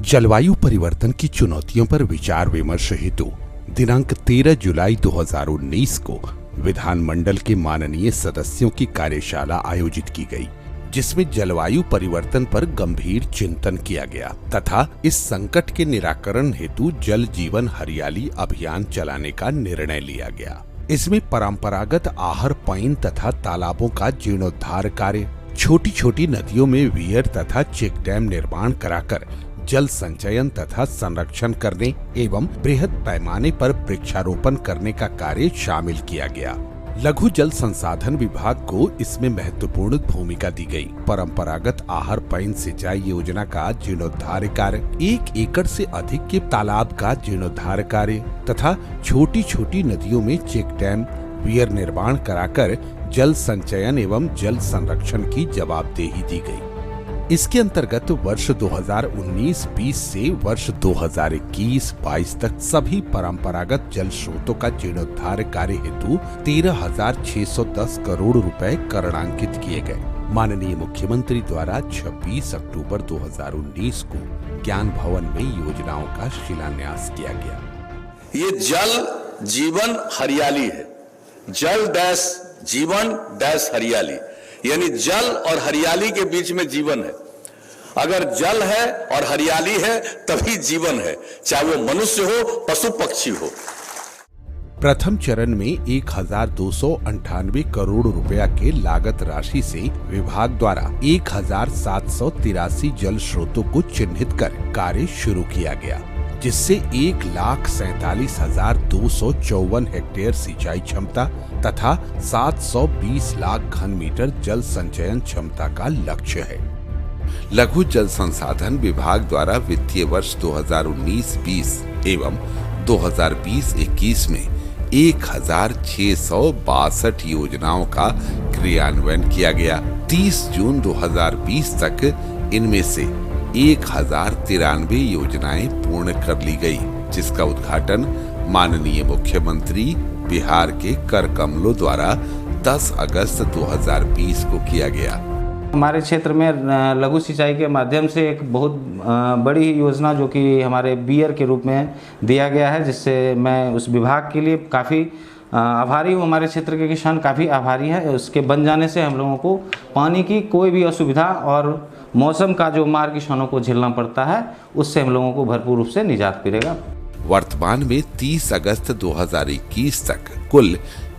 जलवायु परिवर्तन की चुनौतियों पर विचार विमर्श हेतु दिनांक 13 जुलाई 2019 को विधानमंडल के माननीय सदस्यों की कार्यशाला आयोजित की गई, जिसमें जलवायु परिवर्तन पर गंभीर चिंतन किया गया तथा इस संकट के निराकरण हेतु जल जीवन हरियाली अभियान चलाने का निर्णय लिया गया। इसमें परंपरागत आहर पईन तथा तालाबों का जीर्णोद्धार कार्य, छोटी छोटी नदियों में वीयर तथा चेक डैम निर्माण कराकर जल संचयन तथा संरक्षण करने एवं बृहद पैमाने पर वृक्षारोपण करने का कार्य शामिल किया गया। लघु जल संसाधन विभाग को इसमें महत्वपूर्ण भूमिका दी गई। परंपरागत आहर पईन सिंचाई योजना का जीर्णोद्धार कार्य, 1 एकड़ से अधिक के तालाब का जीर्णोद्धार कार्य तथा छोटी छोटी नदियों में चेक डैम वीयर निर्माण कराकर जल संचयन एवं जल संरक्षण की जवाबदेही दी गई। इसके अंतर्गत वर्ष 2019-20 से वर्ष 2021-22 तक सभी परंपरागत जल स्रोतों का जीर्णोद्धार कार्य हेतु 13,610 करोड़ रुपए करणांकित किए गए। माननीय मुख्यमंत्री द्वारा 26 अक्टूबर 2019 को ज्ञान भवन में योजनाओं का शिलान्यास किया गया। ये जल जीवन हरियाली है। जल डैश जीवन डैश हरियाली, यानी जल और हरियाली के बीच में जीवन है। अगर जल है और हरियाली है तभी जीवन है, चाहे वो मनुष्य हो, पशु पक्षी हो। प्रथम चरण में 1,298 करोड़ रुपया के लागत राशि से विभाग द्वारा 1,783 जल स्रोतों को चिन्हित कर कार्य शुरू किया गया, जिससे 1,47,254 हेक्टेयर सिंचाई क्षमता तथा 720 लाख घन मीटर जल संचयन क्षमता का लक्ष्य है। लघु जल संसाधन विभाग द्वारा वित्तीय वर्ष 2019-20 एवं 2020-21 में 1,662 योजनाओं का क्रियान्वयन किया गया। 30 जून 2020 तक इनमें से 1,093 योजनाएं पूर्ण कर ली गई, जिसका उद्घाटन माननीय मुख्यमंत्री बिहार के कर कमलों द्वारा 10 अगस्त 2020 को किया गया। हमारे क्षेत्र में लघु सिंचाई के माध्यम से एक बहुत बड़ी योजना जो कि हमारे बीयर के रूप में दिया गया है, जिससे मैं उस विभाग के लिए काफ़ी आभारी हूँ। हमारे क्षेत्र के किसान काफ़ी आभारी है। उसके बन जाने से हम लोगों को पानी की कोई भी असुविधा और मौसम का जो मार किसानों को झेलना पड़ता है, उससे हम लोगों को भरपूर रूप से निजात मिलेगा। वर्तमान में 30 अगस्त 2021 तक कुल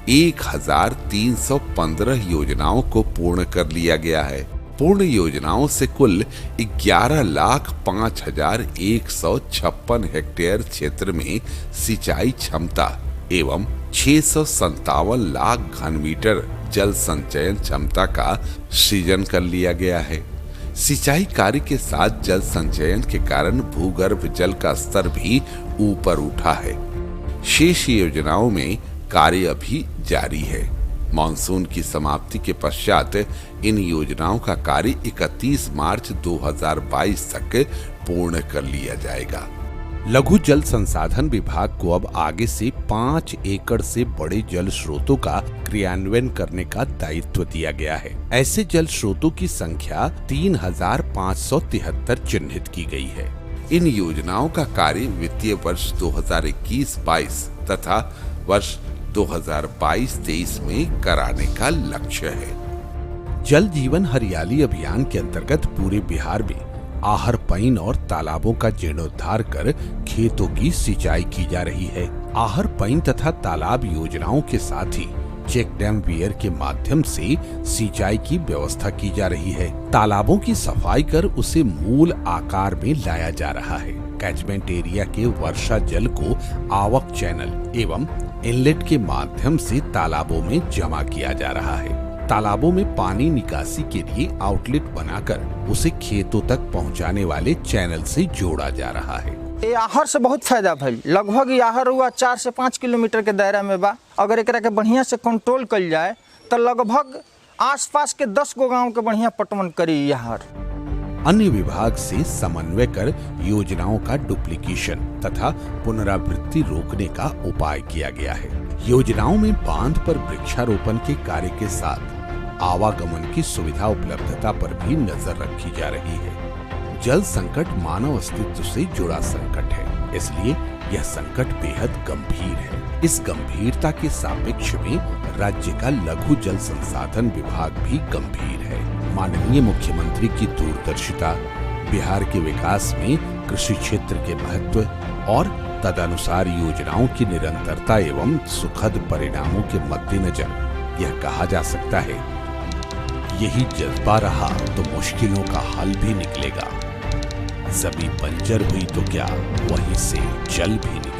1,315 योजनाओं को पूर्ण कर लिया गया है। पूर्ण योजनाओं से कुल 11,05,156 हेक्टेयर क्षेत्र में सिंचाई क्षमता एवं 657 लाख घन मीटर जल संचयन क्षमता का सृजन कर लिया गया है। सिंचाई कार्य के साथ जल संचयन के कारण भूगर्भ जल का स्तर भी ऊपर उठा है। शेष योजनाओं में कार्य अभी जारी है। मानसून की समाप्ति के पश्चात इन योजनाओं का कार्य 31 मार्च 2022 तक पूर्ण कर लिया जाएगा। लघु जल संसाधन विभाग को अब आगे से 5 एकड़ से बड़े जल स्रोतों का क्रियान्वयन करने का दायित्व दिया गया है। ऐसे जल स्रोतों की संख्या 3,573 चिन्हित की गई है। इन योजनाओं का कार्य वित्तीय वर्ष 2021-22 तथा वर्ष 2022-23 में कराने का लक्ष्य है। जल जीवन हरियाली अभियान के अंतर्गत पूरे बिहार में आहर पईन और तालाबों का जीर्णोद्धार कर खेतों की सिंचाई की जा रही है। आहर पईन तथा तालाब योजनाओं के साथ ही चेक डैम वीयर के माध्यम से सिंचाई की व्यवस्था की जा रही है। तालाबों की सफाई कर उसे मूल आकार में लाया जा रहा है। कैचमेंट एरिया के वर्षा जल को आवक चैनल एवं इनलेट के माध्यम से तालाबों में जमा किया जा रहा है। तालाबों में पानी निकासी के लिए आउटलेट बनाकर उसे खेतों तक पहुंचाने वाले चैनल से जोड़ा जा रहा है। ये आहर से बहुत फायदा भइल। लगभग ये आहर हुआ 4 से 5 किलोमीटर के दायरा में बा। अगर एकरा के बढ़िया से कंट्रोल कल जाए तो लगभग आसपास के 10 गो गांव के बढ़िया पटवन करी ये आहर। अन्य विभाग से समन्वय कर योजनाओं का डुप्लीकेशन तथा पुनरावृत्ति रोकने का उपाय किया गया है। योजनाओं में बांध पर वृक्षारोपण के कार्य के साथ आवागमन की सुविधा उपलब्धता पर भी नजर रखी जा रही है। जल संकट मानव अस्तित्व से जुड़ा संकट है, इसलिए यह संकट बेहद गंभीर है। इस गंभीरता के सापेक्ष में राज्य का लघु जल संसाधन विभाग भी गंभीर है। माननीय मुख्यमंत्री की दूरदर्शिता, बिहार के विकास में कृषि क्षेत्र के महत्व और तदनुसार योजनाओं की निरंतरता एवं सुखद परिणामों के मद्देनजर यह कहा जा सकता है, यही जज्बा रहा तो मुश्किलों का हल भी निकलेगा। जमीन बंजर हुई तो क्या, वहीं से जल भी निकलेगा।